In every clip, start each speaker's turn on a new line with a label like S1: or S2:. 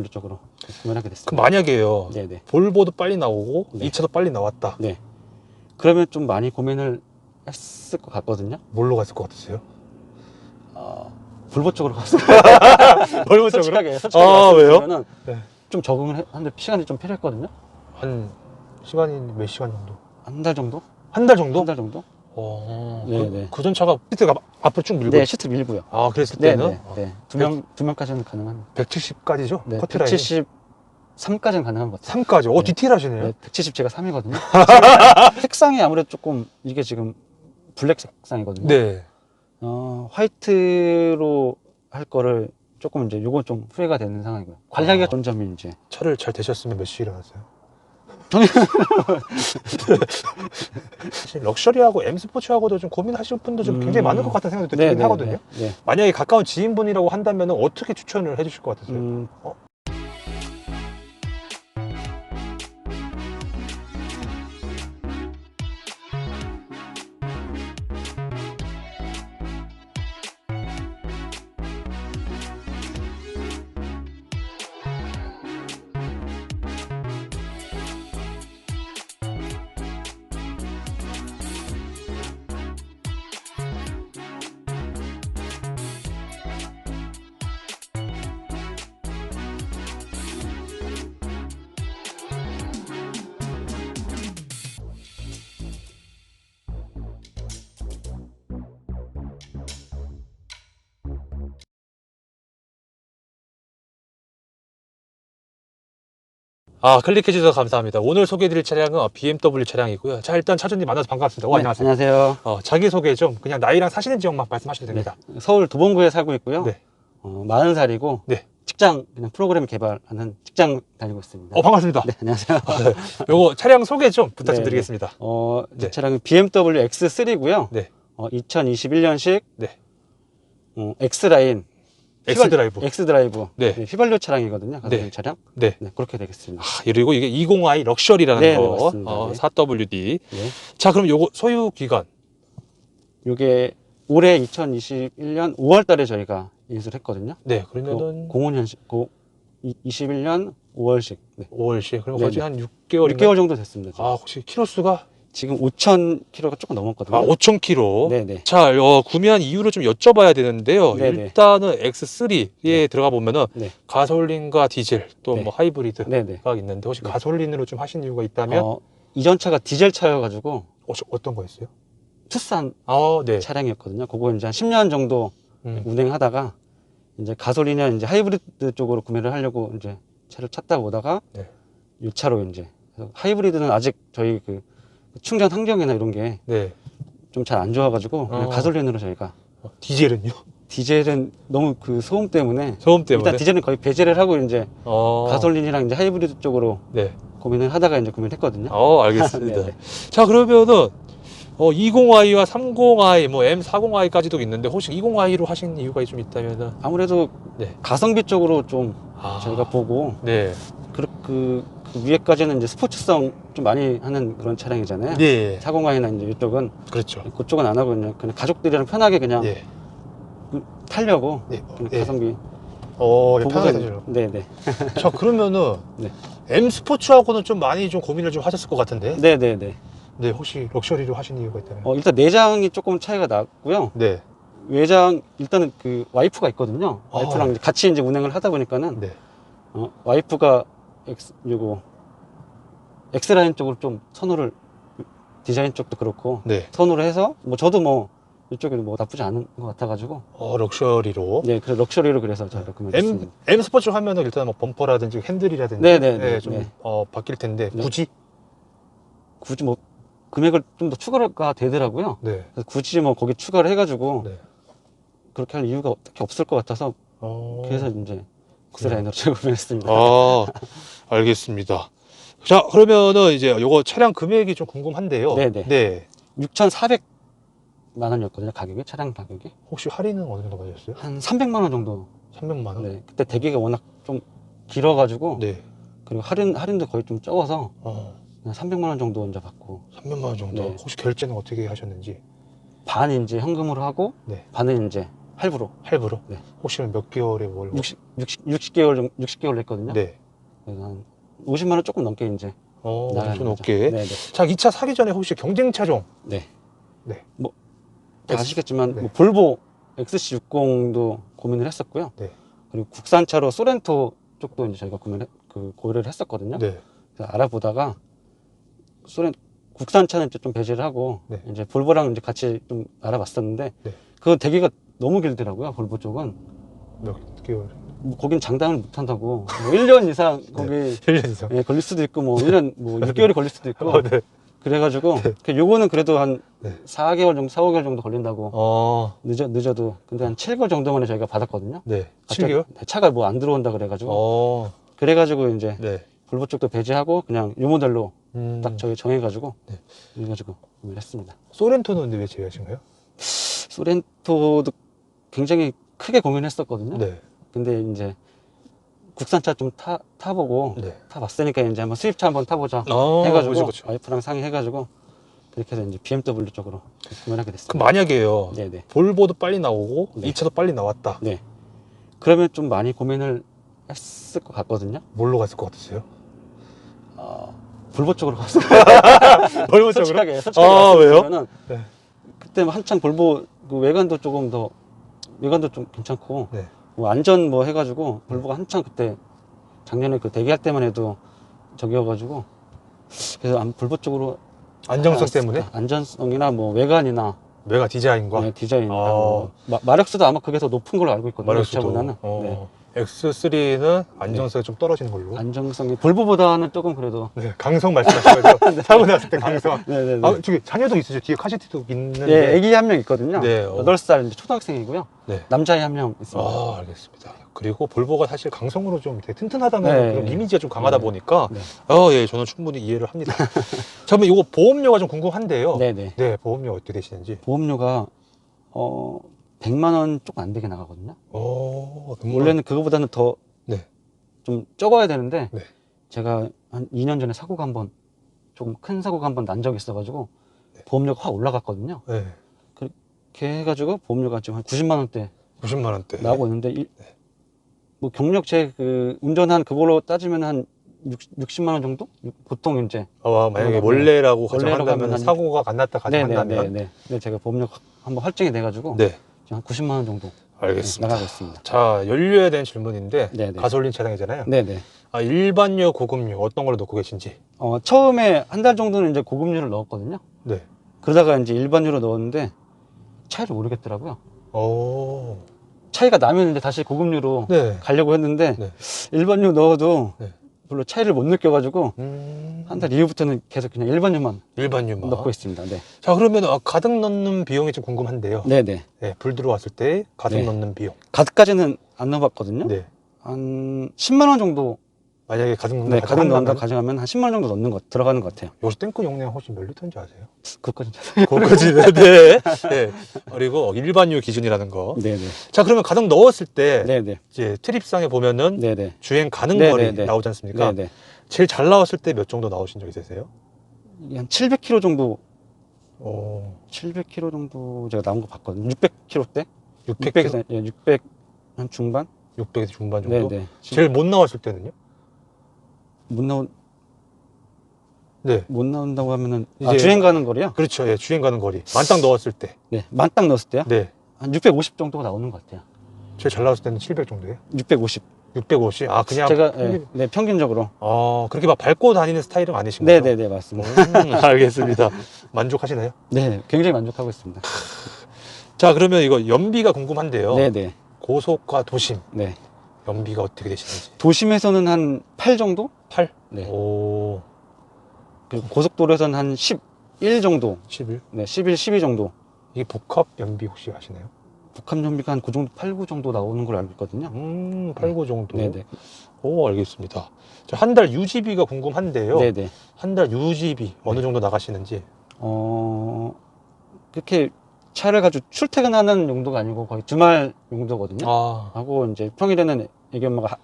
S1: 쪽으로 구매를 하게 됐습니다.
S2: 그럼 만약에요.
S1: 네네.
S2: 볼보도 빨리 나오고
S1: 네.
S2: 이 차도 빨리 나왔다.
S1: 네. 그러면 좀 많이 고민을 했을 것 같거든요.
S2: 뭘로 갔을 것 같으세요?
S1: 볼보 쪽으로 갔어요.
S2: 볼보 쪽으로?
S1: 솔직하게
S2: 왜요?
S1: 말씀드리면은
S2: 네.
S1: 좀 적응을 하는데 시간이 좀 필요했거든요.
S2: 한 시간이 몇 시간 정도?
S1: 한 달 정도?
S2: 한 달 정도?
S1: 한 달 정도?
S2: 그 전 차가 시트가 앞으로 쭉 밀고
S1: 네, 시트 밀고요.
S2: 그랬을
S1: 네,
S2: 때는
S1: 네, 네. 두 명까지는 가능한.
S2: 170까지죠?
S1: 네,
S2: 커트라인이
S1: 173까지는 가능한 것 같아요.
S2: 3까지.
S1: 네.
S2: 디테일하시네요.
S1: 네, 170 제가 3이거든요. 색상이 아무래도 조금 이게 지금 블랙 색상이거든요.
S2: 네.
S1: 화이트로 할 거를 조금 이제 요건 좀 후회가 되는 상황이고요. 관리하기가 좋은 점이 이제
S2: 차를 잘 되셨으면 몇 시에 일어나세요? 사실 럭셔리하고 M 스포츠하고도 좀 고민하실 분도 좀 굉장히 많을 것 같은 생각도 들긴 하거든요.
S1: 네.
S2: 만약에 가까운 지인분이라고 한다면 어떻게 추천을 해주실 것 같으세요? 클릭해 주셔서 감사합니다. 오늘 소개해드릴 차량은 BMW 차량이고요. 자, 일단 차주님 만나서 반갑습니다. 안녕하세요.
S1: 안녕하세요.
S2: 자기소개 좀 그냥 나이랑 사시는 지역만 말씀하셔도 됩니다.
S1: 네, 서울 도봉구에 살고 있고요.
S2: 네.
S1: 40살이고
S2: 네.
S1: 직장 그냥 프로그램 개발하는 직장 다니고 있습니다.
S2: 반갑습니다.
S1: 네, 안녕하세요.
S2: 요거 차량 소개 좀 부탁 좀
S1: 네,
S2: 드리겠습니다.
S1: 이 차량은 BMW X3고요.
S2: 네.
S1: 2021년식
S2: 네.
S1: X라인
S2: X드라이브.
S1: X드라이브.
S2: 네.
S1: 휘발유 차량이거든요. 가솔린
S2: 네.
S1: 차량.
S2: 네.
S1: 네, 그렇게 되겠습니다.
S2: 그리고 이게 20i 럭셔리라는
S1: 네,
S2: 거.
S1: 맞습니다. 네.
S2: 4WD.
S1: 네.
S2: 자, 그럼 요거 소유 기간.
S1: 요게 올해 2021년 5월 달에 저희가 인수를 했거든요.
S2: 네. 그러면은
S1: 05년식, 21년 5월식. 네.
S2: 5월씩. 그러면
S1: 네,
S2: 거의
S1: 네.
S2: 한 6개월.
S1: 6개월 정도 됐습니다. 지금,
S2: 혹시 키로수가?
S1: 지금 5,000km가 조금 넘었거든요.
S2: 5,000km.
S1: 네네.
S2: 자, 구매한 이유를 좀 여쭤봐야 되는데요.
S1: 네네.
S2: 일단은 X3에
S1: 네.
S2: 들어가 보면은
S1: 네.
S2: 가솔린과 디젤 또
S1: 네.
S2: 뭐 하이브리드가
S1: 네네.
S2: 있는데 혹시
S1: 네.
S2: 가솔린으로 좀 하신 이유가 있다면
S1: 이전 차가 디젤 차여가지고
S2: 어떤 거였어요?
S1: 투싼
S2: 네.
S1: 차량이었거든요. 그거 이제 한 10년 정도 운행하다가 이제 가솔린이나 이제 하이브리드 쪽으로 구매를 하려고 이제 차를 찾다 보다가
S2: 네.
S1: 이 차로 이제 그래서 하이브리드는 아직 저희 그 충전 환경이나 이런 게 좀 잘 안 좋아가지고 그냥 가솔린으로 저희가
S2: 디젤은요?
S1: 디젤은 너무 그 소음 때문에
S2: 일단
S1: 디젤은 거의 배제를 하고 이제 가솔린이랑 이제 하이브리드 쪽으로 고민을 하다가 이제 구매를 했거든요.
S2: 알겠습니다. 자, 그러면은 20i와 30i, 뭐 M40i까지도 있는데 혹시 20i로 하신 이유가 좀 있다면은
S1: 아무래도 가성비 쪽으로 좀 저희가 보고 그 위에까지는 이제 스포츠성 좀 많이 하는 그런 차량이잖아요.
S2: 네.
S1: 40i나 이제 이쪽은
S2: 그렇죠.
S1: 그쪽은 안 하고 그냥 가족들이랑 편하게 그냥 타려고 그냥 가성비
S2: 편하게 타시려고.
S1: 네네.
S2: 자, 그러면은 M 스포츠하고는 좀 많이 좀 고민을 좀 하셨을 것 같은데.
S1: 네네네.
S2: 네, 혹시 럭셔리로 하신 이유가 있다면?
S1: 일단 내장이 조금 차이가 났고요.
S2: 네.
S1: 외장 일단은 그 와이프가 있거든요. 와이프랑 이제 같이 이제 운행을 하다 보니까는 와이프가 X라인 쪽으로 좀 선호를 디자인 쪽도 그렇고 선호를 해서 뭐 저도 뭐 이쪽에 뭐 나쁘지 않은 것 같아가지고
S2: 럭셔리로.
S1: 네, 그래 럭셔리로 그래서 저희가 구매했습니다.
S2: M 스포츠 하면은 일단 뭐 범퍼라든지 핸들이라든지
S1: 네네네.
S2: 좀 바뀔 텐데 굳이
S1: 뭐 금액을 좀 더 추가가 되더라고요. 그래서 굳이 뭐 거기 추가를 해가지고 그렇게 할 이유가 딱히 없을 것 같아서 그래서 이제 X라인으로 제가 구매했습니다.
S2: 알겠습니다. 자, 그러면은 이제 요거 차량 금액이 좀 궁금한데요.
S1: 네네. 6,400만 원이었거든요. 가격이 차량 가격이.
S2: 혹시 할인은 어느 정도 받으셨어요?
S1: 한 300만 원 정도.
S2: 300만 원?
S1: 네. 그때 대기가 워낙 좀 길어가지고 그리고 할인도 거의 좀 적어서 한 300만 원 정도 이제 받고.
S2: 300만 원 정도. 혹시 결제는 어떻게 하셨는지?
S1: 반 이제 현금으로 하고 반은 이제 할부로.
S2: 할부로?
S1: 네.
S2: 혹시 몇 개월에 뭘?
S1: 60개월 했거든요.
S2: 네.
S1: 그래서 한 50만 원 조금 넘게 이제.
S2: 좀 넘게.
S1: 네네.
S2: 자, 이 차 사기 전에 혹시 경쟁 차종?
S1: 네.
S2: 네.
S1: 뭐, 다 아시겠지만,
S2: 네.
S1: 뭐 볼보 XC60도 고민을 했었고요.
S2: 네.
S1: 그리고 국산차로 소렌토 쪽도 이제 저희가 고려를 했었거든요.
S2: 네.
S1: 그래서 알아보다가 국산차는 이제 좀 배제를 하고
S2: 네.
S1: 이제 볼보랑 이제 같이 좀 알아봤었는데
S2: 네.
S1: 그건 대기가 너무 길더라고요. 볼보 쪽은
S2: 몇 개월?
S1: 뭐 거긴 장담을 못 한다고 뭐 1년 이상 거기
S2: 1년 이상.
S1: 예, 걸릴 수도 있고 뭐 1년 뭐 6개월이 걸릴 수도 있고
S2: 네.
S1: 그래가지고 요거는 그래도 한
S2: 네.
S1: 4개월 정도 4, 5개월 정도 걸린다고 늦어도 근데 한 7개월 정도만에 저희가 받았거든요.
S2: 네. 7개월?
S1: 차가 뭐 안 들어온다 그래가지고 그래가지고 이제
S2: 네.
S1: 볼보 쪽도 배제하고 그냥 요 모델로 딱 저희 정해가지고
S2: 네.
S1: 그래가지고 구매를 했습니다.
S2: 소렌토는 근데 왜 제외하신가요?
S1: 소렌토도 굉장히 크게 고민했었거든요.
S2: 네.
S1: 근데 이제 국산차 좀 타보고
S2: 네.
S1: 타봤으니까 이제 한번 수입차 한번 타보자
S2: 그렇죠,
S1: 해가지고
S2: 그렇죠.
S1: 와이프랑 상의해가지고 그렇게 해서 이제 BMW 쪽으로 구매를 하게 됐습니다.
S2: 그럼 만약에요.
S1: 네네.
S2: 볼보도 빨리 나오고
S1: 네.
S2: 이 차도 빨리 나왔다.
S1: 네. 그러면 좀 많이 고민을 했을 것 같거든요.
S2: 뭘로 갔을 것 같으세요?
S1: 볼보 쪽으로 갔어요.
S2: 볼보 쪽으로?
S1: 솔직하게
S2: 왜요?
S1: 말씀드리면은
S2: 네.
S1: 그때 한창 볼보 그 외관도 조금 더 외관도 좀 괜찮고
S2: 네.
S1: 뭐 안전 뭐 해가지고 볼보가 한창 그때 작년에 그 대기할 때만 해도 저기여가지고 그래서 볼보 쪽으로
S2: 안정성 때문에?
S1: 안전성이나 뭐 외관이나
S2: 외관 디자인과?
S1: 네, 디자인이나 뭐 마력수도 아마 그게 더 높은 걸로 알고 있거든요.
S2: 마력수도.
S1: 차보다는 네.
S2: X3는 안정성이 좀 떨어지는 걸로.
S1: 안정성이 볼보보다는 조금 그래도
S2: 네, 강성 말씀하신 거죠? 사고 났을 때 강성.
S1: 네네네.
S2: 저기 자녀도 있으죠? 뒤에 카시트도 있는데.
S1: 네, 애기 한 명 있거든요.
S2: 네,
S1: 8살 이제 초등학생이고요.
S2: 네.
S1: 남자애 한 명 있습니다.
S2: 알겠습니다. 그리고 볼보가 사실 강성으로 좀 되게 튼튼하다는
S1: 네.
S2: 그런 이미지가 좀 강하다
S1: 네.
S2: 보니까
S1: 네.
S2: 예, 저는 충분히 이해를 합니다. 자, 그러면 이거 보험료가 좀 궁금한데요.
S1: 네네.
S2: 네, 보험료 어떻게 되시는지.
S1: 보험료가 100만 원 조금 안 되게 나가거든요. 원래는 그거보다는 더 좀
S2: 네.
S1: 적어야 되는데
S2: 네.
S1: 제가 한 2년 전에 사고가 한번 조금 큰 사고가 한번 난 적이 있어가지고
S2: 네.
S1: 보험료가 확 올라갔거든요.
S2: 네.
S1: 그렇게 해가지고 보험료가 지금 한 90만 원대
S2: 90만 원대
S1: 나오고 있는데 뭐 경력 제 운전한 그걸로 따지면 한 60만 원 정도? 보통 이제
S2: 만약에
S1: 네.
S2: 원래라고
S1: 원래라고
S2: 가정한다면
S1: 하면
S2: 사고가 안 났다 가정한다면
S1: 네네네. 네, 제가 보험료 한번 할증이 돼가지고
S2: 네.
S1: 지금 한 90만 원 정도
S2: 알겠습니다.
S1: 나가고 있습니다.
S2: 자, 연료에 대한 질문인데
S1: 네네.
S2: 가솔린 차량이잖아요.
S1: 네네.
S2: 일반료, 고급료 어떤 걸로 넣고 계신지.
S1: 처음에 한 달 정도는 이제 고급류를 넣었거든요.
S2: 네.
S1: 그러다가 이제 일반유로 넣었는데 차이를 모르겠더라고요. 차이가 나면 이제 다시 고급류로
S2: 네.
S1: 가려고 했는데
S2: 네.
S1: 일반유 넣어도
S2: 네.
S1: 별로 차이를 못 느껴가지고 한 달 이후부터는 계속 그냥 일반유만
S2: 일반유만
S1: 넣고 있습니다. 네.
S2: 자, 그러면 가득 넣는 비용이 좀 궁금한데요.
S1: 네네.
S2: 네, 불 들어왔을 때 가득
S1: 네.
S2: 넣는 비용.
S1: 가득까지는 안 넣어봤거든요.
S2: 네.
S1: 한 10만 원 정도.
S2: 만약에 가득 넣는다
S1: 네, 가득 넣는다 가져가면 한 10만 원 정도 들어가는 것 같아요.
S2: 요새 탱크 용량 혹시 몇 리터인지 아세요?
S1: 그것까지.
S2: 그거까지는 네. 네. 그리고 일반유 기준이라는 거.
S1: 네네.
S2: 자, 그러면 가득 넣었을 때
S1: 네네.
S2: 이제 트립상에 보면은
S1: 네네.
S2: 주행 가능
S1: 네네네.
S2: 거리 나오지 않습니까?
S1: 네네.
S2: 제일 잘 나왔을 때 몇 정도 나오신 적 있으세요?
S1: 한 700km 정도. 700km 정도 제가 나온 거 봤거든요. 600km대?
S2: 600에서
S1: 600 한 중반?
S2: 600에서 중반 정도?
S1: 네네.
S2: 제일 못 나왔을 때는요? 네.
S1: 못 나온다고 하면은
S2: 이제
S1: 주행 가는 거리요?
S2: 그렇죠. 예, 주행 가는 거리. 만땅 넣었을 때.
S1: 네, 만땅 넣었을 때요?
S2: 네.
S1: 한 650 정도가 나오는 것 같아요.
S2: 제일 잘 나왔을 때는 700 정도예요?
S1: 650.
S2: 650? 그냥
S1: 제가
S2: 평균...
S1: 네, 평균적으로.
S2: 그렇게 막 밟고 다니는 스타일은 아니신 거죠?
S1: 네네네, 맞습니다.
S2: 알겠습니다. 만족하시나요?
S1: 네, 굉장히 만족하고 있습니다.
S2: 자, 그러면 이거 연비가 궁금한데요.
S1: 네네.
S2: 고속과 도심.
S1: 네.
S2: 연비가 어떻게 되시는지.
S1: 도심에서는 한 8 정도?
S2: 8?
S1: 네.
S2: 그리고
S1: 고속도로에서는 한 11 정도.
S2: 11?
S1: 네, 11, 12 정도.
S2: 이게 복합 연비 혹시 아시나요?
S1: 복합 연비가 한 그 정도, 8, 9 정도 나오는 걸로 알고 있거든요.
S2: 8, 9 정도.
S1: 네네.
S2: 알겠습니다. 한 달 유지비가 궁금한데요.
S1: 네네.
S2: 한 달 유지비 어느 정도 나가시는지.
S1: 그렇게 차를 가지고 출퇴근하는 용도가 아니고 거의 주말 용도거든요. 하고 이제 평일에는 애기 엄마가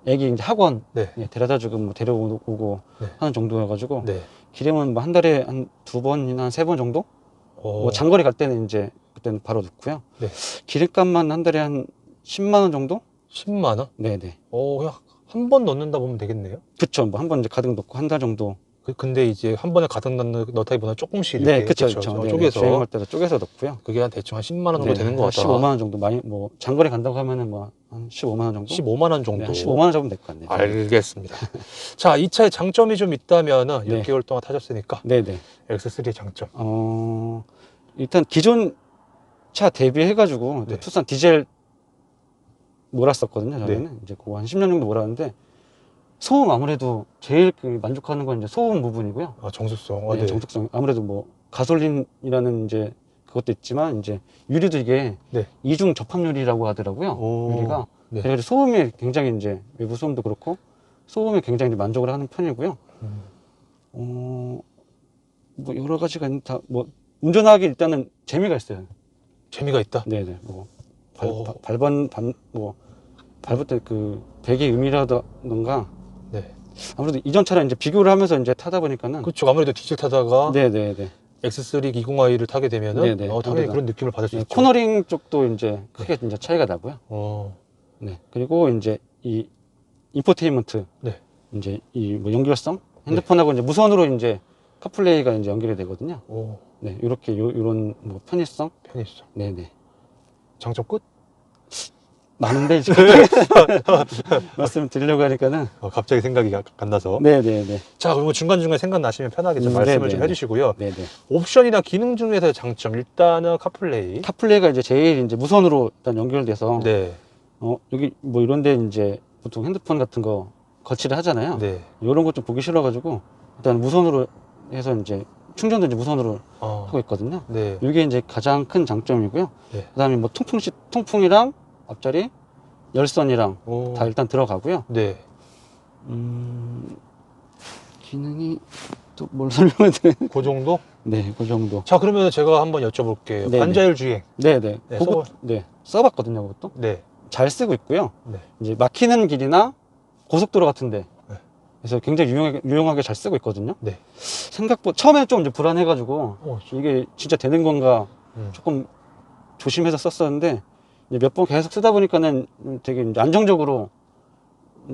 S1: 애기 이제 학원
S2: 네.
S1: 데려다주고 뭐 데려오고
S2: 네.
S1: 하는 정도여가지고
S2: 네.
S1: 기름은 뭐 한 달에 한 2번이나 한 3번 정도? 뭐 장거리 갈 때는 이제 그때는 바로 넣고요.
S2: 네.
S1: 기름값만 한 달에 한 10만 원 정도?
S2: 10만 원?
S1: 네네.
S2: 그냥 한 번 넣는다 보면 되겠네요.
S1: 그쵸. 뭐 한 번 이제 가득 넣고 한 달 정도.
S2: 근데 이제 한 번에 가득 넣다기보다 조금씩
S1: 네,
S2: 이렇게
S1: 그쵸.
S2: 그쵸?
S1: 네네.
S2: 쪼개서
S1: 주행할 때도 쪼개서 넣고요.
S2: 그게 한 대충 한 10만 원 정도
S1: 네네.
S2: 되는 것
S1: 한
S2: 같더라.
S1: 15만 원 정도 많이 뭐 장거리 간다고 하면은 뭐 한 15만 원 정도?
S2: 15만 원
S1: 네,
S2: 정도.
S1: 한 15만 원 정도 될 것 같네요.
S2: 알겠습니다. 자, 이 차의 장점이 좀 있다면은
S1: 네.
S2: 6개월 동안 타셨으니까
S1: 네네.
S2: X3의 장점.
S1: 일단 기존 차 대비해가지고
S2: 네.
S1: 투싼 디젤 몰았었거든요. 저희는
S2: 네.
S1: 이제 그거 한 10년 정도 몰았는데 소음 아무래도 제일 그 만족하는 건 이제 소음 부분이고요.
S2: 아, 정숙성.
S1: 네, 정숙성 아무래도 뭐 가솔린이라는 이제 그것도 있지만 이제 유리도 이게
S2: 네.
S1: 이중 접합유리라고 하더라고요. 유리가
S2: 네.
S1: 그래서 소음이 굉장히 이제 외부 소음도 그렇고 소음에 굉장히 만족을 하는 편이고요. 뭐 여러 가지가 다 뭐 운전하기 일단은 재미가 있어요.
S2: 재미가 있다.
S1: 네네. 뭐 밟을 때 그 배기의 음이라던가
S2: 네.
S1: 아무래도 이전 차랑 이제 비교를 하면서 이제 타다 보니까는
S2: 그렇죠. 아무래도 디젤 타다가
S1: 네네네.
S2: X3 20i를 타게 되면은
S1: 네네.
S2: 당연히
S1: 아무래도.
S2: 그런 느낌을 받을 수
S1: 네,
S2: 있죠.
S1: 코너링 쪽도 이제 크게 이제 차이가 나고요. 네. 그리고 이제 이 인포테인먼트
S2: 네.
S1: 이제 이 뭐 연결성 핸드폰하고 이제 무선으로 이제 카플레이가 이제 연결이 되거든요. 네. 이렇게 요런 뭐 편의성. 네네.
S2: 장점 끝?
S1: 많은데 이제 말씀 드리려고 하니까는
S2: 갑자기 생각이 안 나서.
S1: 네네네.
S2: 자, 그러면 중간중간 생각나시면 편하게 좀 말씀을 좀 해주시고요.
S1: 네네.
S2: 옵션이나 기능 중에서의 장점, 일단은 카플레이.
S1: 카플레이가 이제 제일 이제 무선으로 일단 연결돼서
S2: 네.
S1: 여기 뭐 이런데 이제 보통 핸드폰 같은 거 거치를 하잖아요.
S2: 네.
S1: 이런 것 좀 보기 싫어가지고 일단 무선으로 해서 이제 충전도 이제 무선으로 하고 있거든요.
S2: 네.
S1: 이게 이제 가장 큰 장점이고요.
S2: 네.
S1: 그다음에 뭐 통풍이랑 앞자리, 열선이랑 다 일단 들어가고요.
S2: 네.
S1: 기능이 또 뭘 설명해야 되나?
S2: 그 정도?
S1: 네, 그 정도.
S2: 자, 그러면 제가 한번 여쭤볼게요.
S1: 네네.
S2: 반자율 주행.
S1: 네네.
S2: 네,
S1: 그거 네 써봤거든요, 그것도.
S2: 네.
S1: 잘 쓰고 있고요.
S2: 네.
S1: 이제 막히는 길이나 고속도로 같은데.
S2: 네.
S1: 그래서 굉장히 유용하게 잘 쓰고 있거든요.
S2: 네.
S1: 생각보다 처음에는 좀 이제 불안해가지고 이게 진짜 되는 건가 조금 조심해서 썼었는데 몇 번 계속 쓰다 보니까는 되게 이제 안정적으로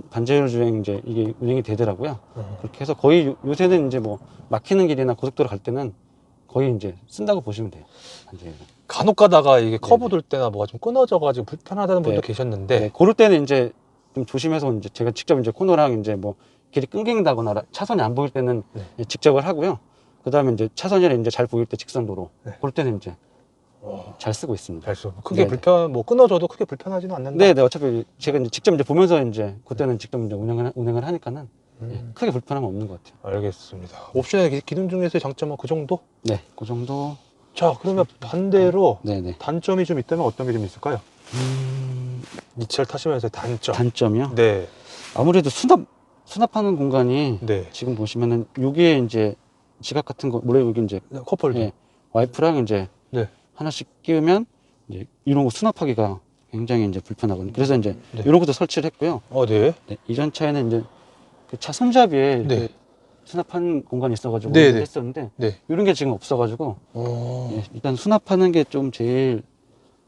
S1: 반자율 주행 이제 이게 운행이 되더라고요. 그렇게 해서 거의 요새는 이제 뭐 막히는 길이나 고속도로 갈 때는 거의 이제 쓴다고 보시면 돼요. 반자율.
S2: 간혹 가다가 이게 커브 돌 때나 뭐가 좀 끊어져가지고 불편하다는 분도 계셨는데.
S1: 네, 그럴 때는 이제 좀 조심해서 이제 제가 직접 이제 코너랑 이제 뭐 길이 끊긴다거나 차선이 안 보일 때는 직접을 하고요. 그 다음에 이제 차선이 이제 잘 보일 때 직선도로. 그럴 때는 이제 잘 쓰고 있습니다.
S2: 잘 쓰고. 크게 끊어져도 크게 불편하지는 않는다.
S1: 네네. 어차피 제가 이제 직접 이제 보면서 이제 그때는 직접 이제 운행을 하니까는 크게 불편함은 없는 것 같아요.
S2: 알겠습니다. 옵션의 기능 중에서의 장점은 그 정도?
S1: 네, 그 정도.
S2: 자, 그러면 반대로
S1: 네네.
S2: 단점이 좀 있다면 어떤 게 좀 있을까요? 이 차를 타시면서 단점.
S1: 단점이요?
S2: 네.
S1: 아무래도 수납하는 공간이
S2: 네.
S1: 지금 보시면은 여기에 이제 지갑 같은 거, 물에 여기 이제
S2: 컵홀더.
S1: 와이프랑 이제
S2: 네.
S1: 하나씩 끼우면 이제 이런 거 수납하기가 굉장히 이제 불편하거든요. 그래서 이제 이런 것도 설치를 했고요.
S2: 네.
S1: 네, 이전 차에는 이제 그 차 손잡이에
S2: 네.
S1: 수납하는 공간이 있어가지고
S2: 네네.
S1: 했었는데
S2: 네.
S1: 이런 게 지금 없어가지고 일단 수납하는 게 좀 제일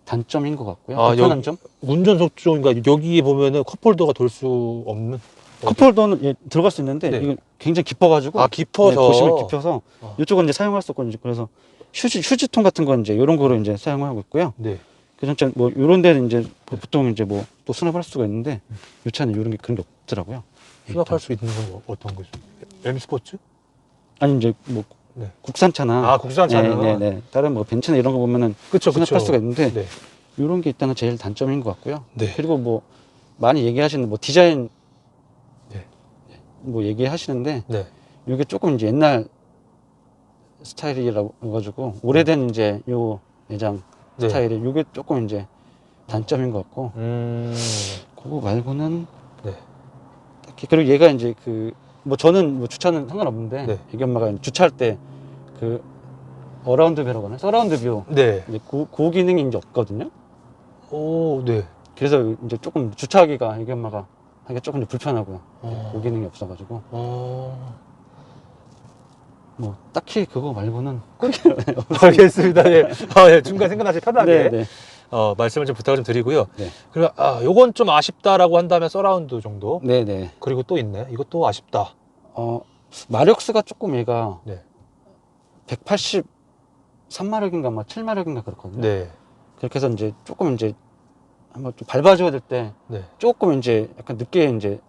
S1: 단점인 것 같고요. 불편한 점?
S2: 운전석 쪽인가 여기 보면은 컵홀더가 돌 수 없는.
S1: 컵홀더는 들어갈 수 있는데 이거 굉장히 깊어가지고
S2: 깊어서
S1: 보시면 깊어서 이쪽은 이제 사용할 수 없거든요. 그래서 휴지통 같은 건 이제 이런 거로 이제 사용하고 있고요.
S2: 네.
S1: 그래서 뭐 이런 데는 이제 보통 이제 뭐 또 수납할 수가 있는데 이 차는 이런 게 그런 게 없더라고요.
S2: 수납할 수 있는 건 어떤 거죠? M 스포츠?
S1: 아니 이제 뭐 국산차나
S2: 국산차는
S1: 네네 다른 뭐 벤츠나 이런 거 보면은 수납할 수가 있는데 이런 게 일단은 제일 단점인 것 같고요. 그리고 뭐 많이 얘기하시는 뭐 디자인 뭐 얘기하시는데 이게 조금 이제 옛날 스타일이라고 해가지고 오래된 이제 요 내장 스타일이 이게 조금 이제 단점인 것 같고 그거 말고는 딱히 그리고 얘가 이제 그 뭐 저는 뭐 주차는 상관없는데 애기 엄마가 주차할 때 그 어라운드 뷰라고 하나 서라운드 뷰 이제 그 기능이 이제 없거든요. 그래서 이제 조금 주차하기가 애기 엄마가 하기가 조금 불편하고요. 그 기능이 없어가지고. 뭐 딱히 그거 말고는
S2: 알겠습니다. 예. 예. 중간 생각나시 편하게
S1: 네.
S2: 말씀을 좀 부탁을 좀 드리고요.
S1: 네.
S2: 그리고 요건 좀 아쉽다라고 한다면 서라운드 정도.
S1: 네네.
S2: 그리고 또 있네. 이것도 아쉽다.
S1: 마력수가 조금 얘가
S2: 네.
S1: 183마력인가 막 7마력인가 그렇거든요.
S2: 네.
S1: 그렇게 해서 이제 조금 이제 한번 좀 밟아줘야 될 때
S2: 네.
S1: 조금 이제 약간 늦게 이제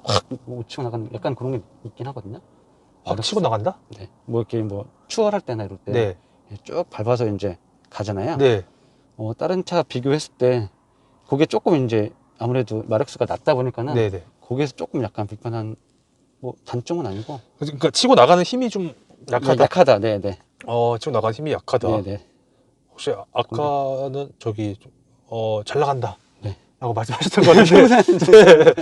S1: 확 치고 나가는 약간 그런 게 있긴 하거든요.
S2: 확 치고 나간다?
S1: 네. 뭐 이렇게 뭐 추월할 때나 이럴 때 쭉
S2: 네.
S1: 밟아서 이제 가잖아요.
S2: 네.
S1: 다른 차 비교했을 때 그게 조금 이제 아무래도 마력수가 낮다 보니까는
S2: 네네.
S1: 거기에서 조금 약간 불편한 뭐 단점은 아니고
S2: 그러니까 치고 나가는 힘이 좀 약하다.
S1: 약하다. 네네.
S2: 치고 나가는 힘이 약하다.
S1: 네네.
S2: 혹시 아까는 저기 잘 나간다.
S1: 네.
S2: 라고 말씀하셨던 것 같은데.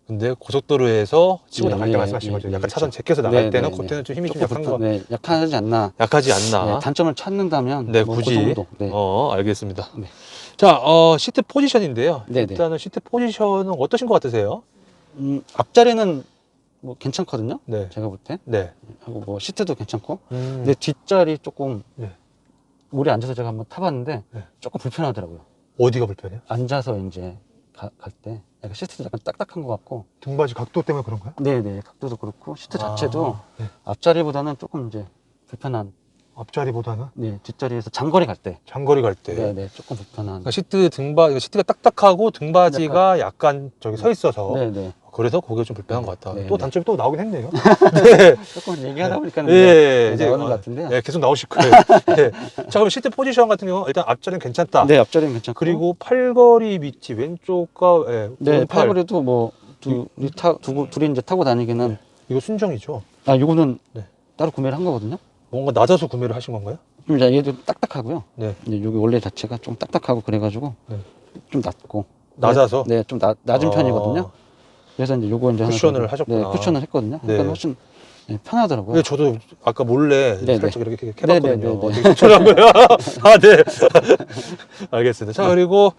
S2: 근데 고속도로에서 치고 나갈 때 말씀하신 거죠. 약간 차선 제껴서 나갈 때는 그때는 좀 힘이 좀 약한 거.
S1: 네, 약하지 않나.
S2: 약하지 않나.
S1: 네, 단점을 찾는다면
S2: 네,
S1: 뭐
S2: 굳이.
S1: 그 정도. 네.
S2: 알겠습니다.
S1: 네.
S2: 자, 시트 포지션인데요.
S1: 네네.
S2: 일단은 시트 포지션은 어떠신 것 같으세요?
S1: 앞자리는 뭐 괜찮거든요.
S2: 네.
S1: 제가 볼 때.
S2: 네.
S1: 하고 뭐 시트도 괜찮고. 근데 뒷자리 조금 오래 앉아서 제가 한번 타봤는데 조금 불편하더라고요.
S2: 어디가 불편해요?
S1: 앉아서 이제 갈 때 약간 시트도 약간 딱딱한 것 같고.
S2: 등받이 각도 때문에 그런가요?
S1: 네네. 각도도 그렇고 시트 자체도
S2: 네.
S1: 앞자리보다는 조금 이제 불편한.
S2: 앞자리보다는?
S1: 네, 뒷자리에서 장거리 갈 때.
S2: 장거리 갈 때.
S1: 네네. 조금 불편한.
S2: 그러니까 시트가 딱딱하고 등받이가 약간 저기 서 있어서.
S1: 네네.
S2: 그래서 그게 좀 불편한 것 같다.
S1: 네,
S2: 또
S1: 네.
S2: 단점이 또 나오긴 했네요.
S1: 조금 얘기하다 보니까
S2: 이제
S1: 나오는 것 같은데요.
S2: 네, 계속 나오실 거예요. 네. 자, 그럼 시트 포지션 같은 경우 일단 앞자리는 괜찮다.
S1: 네, 앞자리는 괜찮고.
S2: 그리고 팔걸이 위치 왼쪽과
S1: 네,
S2: 오른팔.
S1: 팔걸이도 뭐 둘이 이제 타고 다니기는.
S2: 이거 순정이죠?
S1: 요거는
S2: 네.
S1: 따로 구매를 한 거거든요.
S2: 뭔가 낮아서 구매를 하신 건가요?
S1: 좀 이제 얘도 딱딱하고요.
S2: 네.
S1: 이제 여기 원래 자체가 좀 딱딱하고 그래가지고
S2: 네.
S1: 좀 낮고.
S2: 낮아서?
S1: 네, 좀 낮은 편이거든요. 그래서 이제 요거 이제
S2: 쿠션을 하셨구나.
S1: 네, 쿠션을 했거든요.
S2: 네.
S1: 그러니까 훨씬 편하더라고요.
S2: 네, 저도 아까 몰래
S1: 네,
S2: 살짝
S1: 네.
S2: 이렇게 해봤거든요.
S1: 네, 네, 네.
S2: 되게 좋더라고요. 네. 알겠습니다. 자, 그리고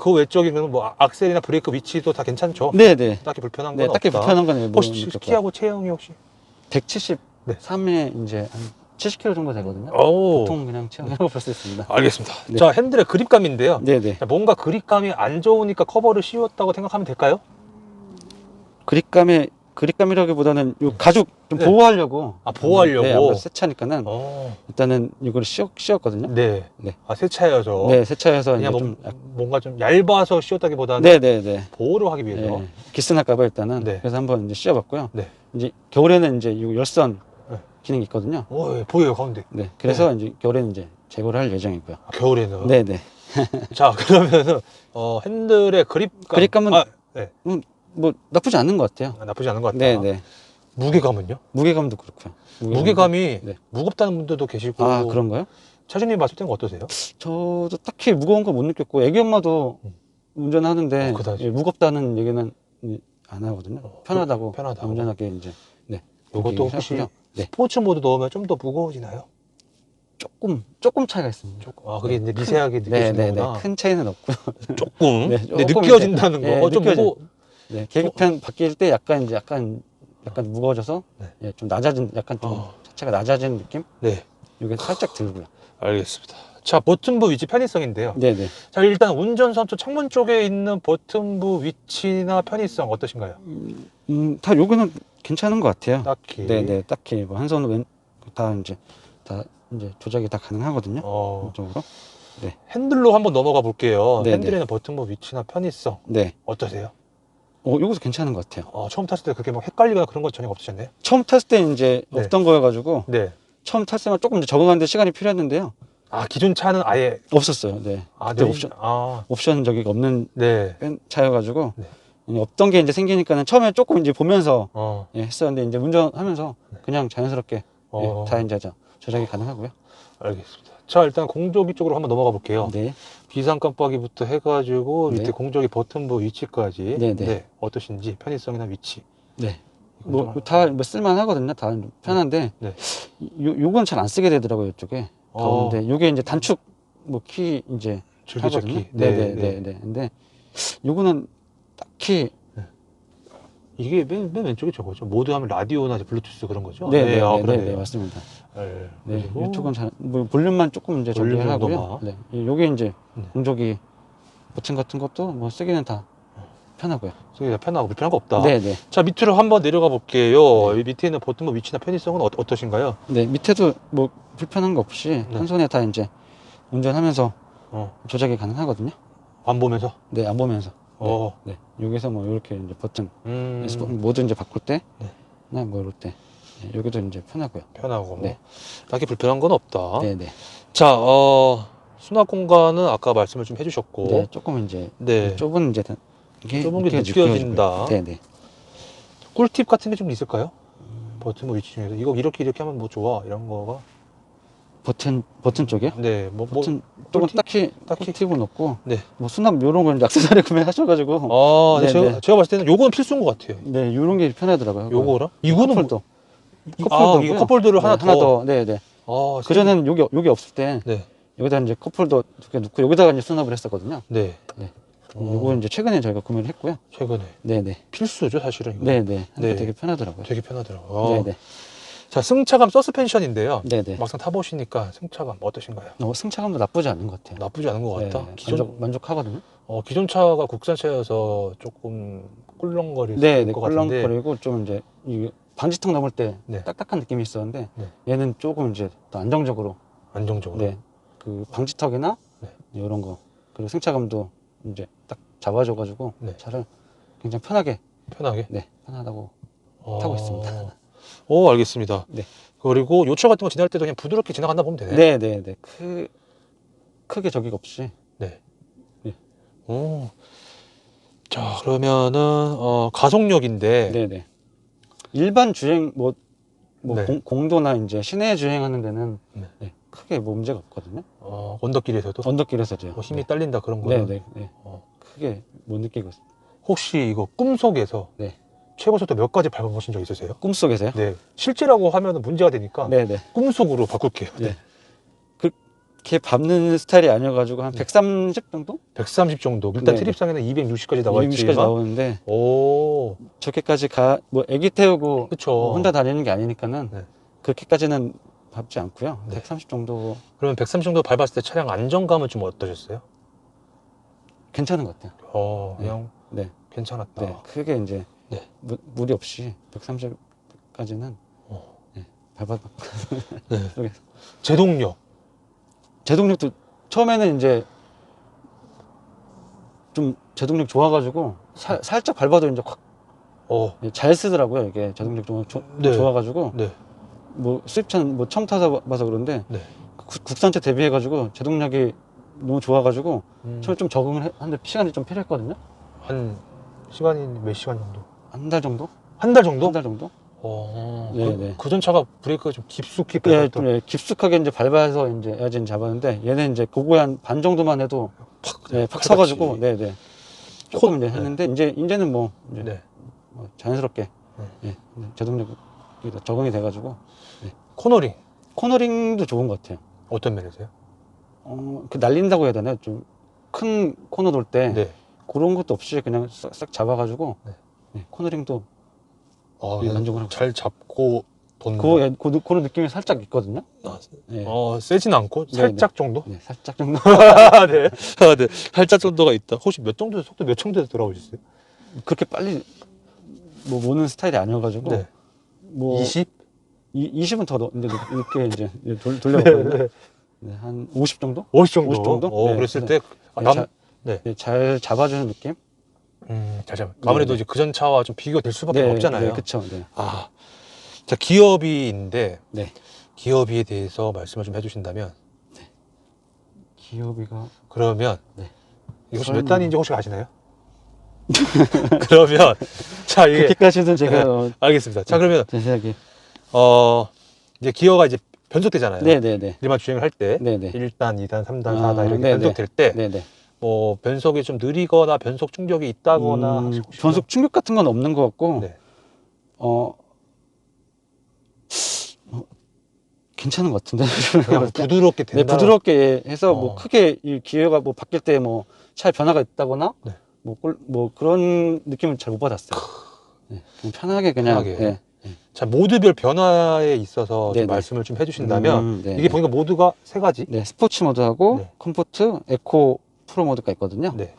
S2: 그 외적인 뭐 악셀이나 브레이크 위치도 다 괜찮죠?
S1: 네네.
S2: 딱히 불편한 건
S1: 네, 딱히
S2: 없다.
S1: 불편한 건
S2: 혹시 키하고 체형이 혹시?
S1: 173에 이제 한 70kg 정도 되거든요.
S2: 오.
S1: 보통 그냥 체형이라고 볼 수 있습니다.
S2: 알겠습니다.
S1: 네.
S2: 자, 핸들의 그립감인데요.
S1: 네네.
S2: 자, 뭔가 그립감이 안 좋으니까 커버를 씌웠다고 생각하면 될까요?
S1: 그립감이라기보다는 요 가죽 좀 보호하려고.
S2: 보호하려고?
S1: 네, 아무래도 새 차니까는
S2: 어.
S1: 일단은 이걸 씌웠거든요.
S2: 네.
S1: 네.
S2: 새 차여서.
S1: 네, 새 차여서
S2: 그냥
S1: 이제
S2: 뭔가 좀 얇아서 씌웠다기보다는
S1: 네네네.
S2: 보호를 하기 위해서.
S1: 네. 기스날까봐 일단은.
S2: 네.
S1: 그래서 한번 이제 씌워봤고요.
S2: 네.
S1: 이제 겨울에는 이제 요 열선
S2: 네.
S1: 기능이 있거든요.
S2: 예, 보여요, 가운데.
S1: 네. 그래서 이제 겨울에는 이제 제거를 할 예정이고요.
S2: 겨울에는.
S1: 네네.
S2: 자, 그러면은 핸들의 그립감은 네.
S1: 뭐 나쁘지 않은 것 같아요.
S2: 나쁘지 않은 것 같다.
S1: 네네.
S2: 무게감은요?
S1: 무게감도 그렇고요.
S2: 무게감이
S1: 네.
S2: 무겁다는 분들도 계시고.
S1: 그런가요?
S2: 차주님 봤을 때는 어떠세요?
S1: 저도 딱히 무거운 거 못 느꼈고 애기 엄마도 운전하는데
S2: 그다지.
S1: 무겁다는 얘기는 안 하거든요. 편하다고 운전하게 이제. 네.
S2: 이것도 혹시
S1: 네.
S2: 스포츠 모드 넣으면 좀 더 무거워지나요?
S1: 조금 차이가 있습니다.
S2: 그게 이제 미세하게 느껴지는구나.
S1: 네네네. 큰 차이는 없고요.
S2: 조금.
S1: 네,
S2: 근데
S1: 조금
S2: 느껴진다는 거.
S1: 네,
S2: 좀 무거워.
S1: 네, 계급편 바뀔 때 약간 무거워져서
S2: 네.
S1: 좀 낮아진, 약간 좀 자체가 낮아지는 느낌?
S2: 네.
S1: 이게 살짝 들고요.
S2: 알겠습니다. 자, 버튼부 위치 편의성인데요.
S1: 네네.
S2: 자, 일단 운전석조 창문 쪽에 있는 버튼부 위치나 편의성 어떠신가요?
S1: 다 요거는 괜찮은 것 같아요.
S2: 딱히.
S1: 네네. 딱히 뭐 한 손으로 다 이제 조작이 다 가능하거든요. 이쪽으로. 네.
S2: 핸들로 한번 넘어가 볼게요.
S1: 네네.
S2: 핸들에는 버튼부 위치나 편의성
S1: 네.
S2: 어떠세요?
S1: 요것도 괜찮은 것 같아요.
S2: 처음 탔을 때 그렇게 막 헷갈리거나 그런 건 전혀 없으셨나요?
S1: 처음 탔을 때 이제
S2: 네.
S1: 없던 거여가지고
S2: 네.
S1: 처음 탔을 때만 조금 이제 적응하는데 시간이 필요했는데요.
S2: 기존 차는 아예
S1: 없었어요. 네. 그때 옵션 저기가 없는
S2: 네.
S1: 차여가지고
S2: 네.
S1: 없던 게 이제 생기니까는 처음에 조금 이제 보면서 했었는데 이제 운전하면서
S2: 네.
S1: 그냥 자연스럽게 다 이제 조작이 가능하고요.
S2: 알겠습니다. 자, 일단 공조기 쪽으로 한번 넘어가 볼게요.
S1: 네.
S2: 비상 깜빡이부터 해가지고
S1: 네.
S2: 밑에 공조기 버튼부 위치까지.
S1: 네, 네.
S2: 네. 어떠신지 편의성이나 위치.
S1: 네. 다 쓸만하거든요. 다 편한데
S2: 네.
S1: 요건 잘 안 쓰게 되더라고요. 이쪽에 가운데 요게 이제 단축 키 이제
S2: 줄기차기.
S1: 네네네. 근데 요거는 딱히
S2: 이게 맨 왼쪽이 저거죠. 모드 하면 라디오나 이제 블루투스 그런 거죠?
S1: 네,
S2: 아,
S1: 네,
S2: 그러네요.
S1: 네, 맞습니다.
S2: 네.
S1: 네,
S2: 그리고
S1: 이쪽은 잘, 뭐 볼륨만 조금 이제
S2: 볼륨
S1: 조절하고요.
S2: 정도만.
S1: 네, 요게 이제
S2: 네.
S1: 공조기 버튼 같은 것도 뭐 쓰기는 다 편하고요.
S2: 쓰기가 편하고 불편한 거 없다.
S1: 네, 네.
S2: 자, 밑으로 한번 내려가 볼게요.
S1: 네.
S2: 이 밑에 있는 버튼 뭐 위치나 편의성은 어떠신가요?
S1: 네, 밑에도 뭐 불편한 거 없이
S2: 네.
S1: 한 손에 다 이제 운전하면서
S2: 어,
S1: 조작이 가능하거든요.
S2: 안 보면서?
S1: 네, 안 보면서.
S2: 어.
S1: 네, 여기서 뭐 이렇게 이제 버튼
S2: 음,
S1: 모드 이제 바꿀 때,
S2: 네.
S1: 나 뭐 이럴 때, 네, 여기도 이제 편하고요.
S2: 편하고 뭐
S1: 네.
S2: 딱히 불편한 건 없다.
S1: 네, 네.
S2: 자, 수납 공간은 아까 말씀을 좀 해주셨고,
S1: 네, 조금 이제
S2: 네.
S1: 좁은 이제 이게
S2: 좁은 게
S1: 이렇게
S2: 느껴진다.
S1: 네, 네.
S2: 꿀팁 같은 게 좀 있을까요? 버튼 뭐 위치 중에서 이거 이렇게 하면 뭐 좋아 이런 거가.
S1: 버튼 쪽이요?
S2: 네,
S1: 버튼 쪽은
S2: 꿀팁?
S1: 딱히 팁은 없고,
S2: 네.
S1: 뭐 수납 요런 건 이제 액세서리 구매하셔가지고,
S2: 아,
S1: 네,
S2: 제가,
S1: 네.
S2: 제가 봤을 때는 요거는 필수인 것 같아요.
S1: 네, 요런 게 편하더라고요.
S2: 요거랑 이거는
S1: 컵홀더.
S2: 아, 이거 컵홀더를
S1: 네,
S2: 하나 더.
S1: 네, 네.
S2: 아,
S1: 그 전에는 요게 없을 때
S2: 네,
S1: 여기다 이제 컵홀더 이렇게 넣고 여기다가 이제 수납을 했었거든요.
S2: 네.
S1: 네.
S2: 어.
S1: 요거 이제 최근에 저희가 구매를 했고요.
S2: 최근에
S1: 네, 네.
S2: 필수죠, 사실은 이거.
S1: 네, 네.
S2: 네.
S1: 되게 편하더라고요.
S2: 되게 편하더라고요.
S1: 네, 네.
S2: 자, 승차감 서스펜션인데요.
S1: 네, 네.
S2: 막상 타보시니까 승차감 어떠신가요?
S1: 승차감도 나쁘지 않은 것 같아요.
S2: 나쁘지 않은 것 같다.
S1: 네,
S2: 기존
S1: 만족하거든요.
S2: 기존 차가 국산차여서 조금 꿀렁거릴
S1: 네, 네.
S2: 것 같은데.
S1: 꿀렁거리고 좀 이제 이 방지턱 넘을 때
S2: 네.
S1: 딱딱한 느낌이 있었는데
S2: 네.
S1: 얘는 조금 이제 더 안정적으로
S2: 안정적으로.
S1: 네. 그 방지턱이나
S2: 네.
S1: 이런 거 그리고 승차감도 이제 딱 잡아줘가지고
S2: 네.
S1: 차를 굉장히 편하게
S2: 편하게.
S1: 네 편하다고 타고 있습니다.
S2: 오, 알겠습니다.
S1: 네.
S2: 그리고 요철 같은 거 지날 때도 그냥 부드럽게 지나간다 보면 되네.
S1: 네, 네, 네. 크게 저기가 없이.
S2: 네.
S1: 네.
S2: 오. 자, 그러면은 가속력인데.
S1: 네, 네. 일반 주행 뭐
S2: 네.
S1: 공도나 이제 시내 주행하는 데는
S2: 네.
S1: 네, 크게 뭐 문제가 없거든요.
S2: 언덕길에서도
S1: 언덕길에서도요.
S2: 뭐 힘이
S1: 네.
S2: 딸린다 그런
S1: 네,
S2: 거는.
S1: 네, 네. 크게 못 느끼고 있어요.
S2: 혹시 이거 꿈속에서
S1: 네.
S2: 최고 속도 몇 가지 밟아보신 적 있으세요?
S1: 꿈속에서요?
S2: 네. 실제라고 하면 문제가 되니까
S1: 네, 네.
S2: 꿈속으로 바꿀게요.
S1: 네. 그렇게 밟는 스타일이 아니어가지고 한
S2: 네.
S1: 130 정도?
S2: 130 정도. 일단
S1: 네,
S2: 트립상에는 260까지 나와
S1: 260까지
S2: 있지만.
S1: 나오는데
S2: 오.
S1: 저렇게까지 뭐 애기 태우고
S2: 그쵸.
S1: 혼자 다니는 게 아니니까는
S2: 네.
S1: 그렇게까지는 밟지 않고요.
S2: 네.
S1: 130 정도
S2: 그러면 130 정도 밟았을 때 차량 안정감은 좀 어떠셨어요?
S1: 괜찮은 것 같아요.
S2: 그냥
S1: 네.
S2: 괜찮았다.
S1: 네. 크게 이제
S2: 네.
S1: 무리 없이 130까지는 네. 밟아.
S2: 네. 제동력.
S1: 제동력도 처음에는 이제 좀 제동력 좋아가지고 살짝 밟아도 이제 확 잘 쓰더라고요. 이게 제동력 좀
S2: 네.
S1: 좋아가지고
S2: 네.
S1: 뭐 수입차는 뭐 처음 타서 봐서 그런데
S2: 네.
S1: 국산차 대비해가지고 제동력이 너무 좋아가지고 처음에 좀 적응을 하는데 시간이 좀 필요했거든요.
S2: 한 시간이 몇 시간 정도?
S1: 한 달 정도?
S2: 한 달 정도?
S1: 한 달 정도?
S2: 네. 그전 차가 브레이크가 좀 깊숙이
S1: 네,
S2: 밟았던.
S1: 네, 깊숙하게 이제 밟아서 이제 에어진 잡았는데 얘는 이제 그거에 한 반 정도만 해도 팍 서가지고 네네 조금 이제 했는데 이제는 뭐 이제 뭐 자연스럽게 제동력이 적응이 돼가지고 코너링도 좋은 것 같아요.
S2: 어떤 면에서요?
S1: 그 날린다고 해야 되나요? 좀 큰 코너 돌 때 그런 것도 없이 그냥 싹 잡아가지고 코너링도 만족을 하고
S2: 잘 잡고 돈다.
S1: 그런 느낌이 살짝 있거든요.
S2: 세진 않고 살짝 정도?
S1: 네, 살짝 정도.
S2: 네. 네. 살짝 정도가 있다. 혹시 몇 정도 속도 몇 정도에서 돌아오셨어요?
S1: 그렇게 빨리 뭐 모는 스타일이 아니어가지고 뭐
S2: 20?
S1: 20은 더 이렇게 이제 돌려봤거든요. 네, 한 50 정도?
S2: 50 정도.
S1: 50 정도? 네,
S2: 그랬을 때
S1: 잘 잡아주는 느낌?
S2: 잘 잡아. 아무래도 이제 그전 차와 좀 비교될 수밖에 없잖아요.
S1: 네, 그렇죠. 네.
S2: 자, 기어비인데
S1: 네.
S2: 기어비에 대해서 말씀을 좀 해주신다면.
S1: 기어비가
S2: 그러면
S1: 네.
S2: 이거 혹시 몇 단인지 혹시 아시나요? 그러면 자 이게
S1: 그렇게까지는 제가
S2: 알겠습니다. 자 그러면
S1: 제 생각에
S2: 이제 기어가 이제 변속되잖아요.
S1: 네네네.
S2: 일반 주행을 할 때
S1: 네네.
S2: 1단, 2단, 3단, 4단 이렇게
S1: 네네.
S2: 변속될 때
S1: 네네.
S2: 뭐 변속이 좀 느리거나 변속 충격이 있다거나
S1: 변속 충격 같은 건 없는 것 같고
S2: 네.
S1: 괜찮은 것 같은데
S2: 그냥 부드럽게 된다.
S1: 네, 부드럽게 해서 뭐
S2: 어.
S1: 크게 이 기어가 뭐 바뀔 때 뭐 차에 변화가 있다거나
S2: 네.
S1: 뭐 그런 느낌을 잘 못 받았어요. 그냥 편하게 그냥.
S2: 편하게. 자, 모드별 변화에 있어서 좀
S1: 네네.
S2: 말씀을 좀 해주신다면
S1: 네네.
S2: 이게 보니까 모드가 세 가지.
S1: 네, 스포츠 모드하고
S2: 네.
S1: 컴포트, 에코, 프로 모드가 있거든요.
S2: 네.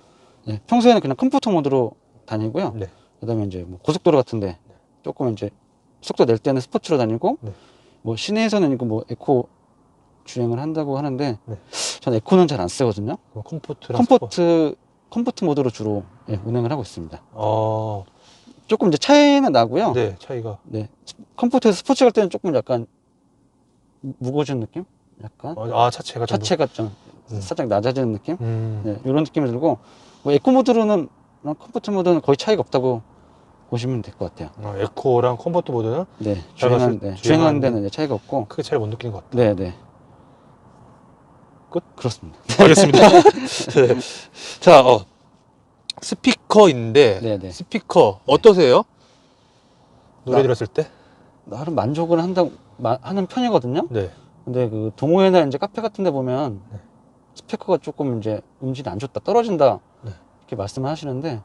S1: 네, 평소에는 그냥 컴포트 모드로 다니고요.
S2: 네.
S1: 그다음에 이제 뭐 고속도로 같은데 조금 이제 속도 낼 때는 스포츠로 다니고,
S2: 네.
S1: 뭐 시내에서는 이거 뭐 에코 주행을 한다고 하는데,
S2: 네.
S1: 전 에코는 잘 안 쓰거든요.
S2: 그럼 컴포트랑 스포츠.
S1: 컴포트 모드로 주로 운행을 하고 있습니다.
S2: 어.
S1: 조금 이제 차이는 나고요.
S2: 네, 차이가.
S1: 네, 컴포트에서 스포츠 갈 때는 조금 약간 무거워지는 느낌? 약간
S2: 차체가
S1: 차체가 좀
S2: 음.
S1: 살짝 낮아지는 느낌?
S2: 음.
S1: 네, 이런 느낌이 들고, 뭐 에코 모드로는 컴포트 모드는 거의 차이가 없다고 보시면 될 것 같아요.
S2: 에코랑 컴포트 모드는
S1: 네,
S2: 주행하는
S1: 주행하는 데는 이제 차이가 없고.
S2: 크게 차이를 못 느끼는 것 같다.
S1: 네, 네.
S2: 끝?
S1: 그렇습니다.
S2: 알겠습니다. 네. 자, 스피커인데
S1: 네네.
S2: 스피커 어떠세요? 노래 들었을 때?
S1: 나름 만족을 하는 편이거든요.
S2: 네.
S1: 근데 그 동호회나 이제 카페 같은 데 보면
S2: 네.
S1: 스피커가 조금 이제 음질이 안 좋다, 떨어진다,
S2: 네.
S1: 이렇게 말씀을 하시는데,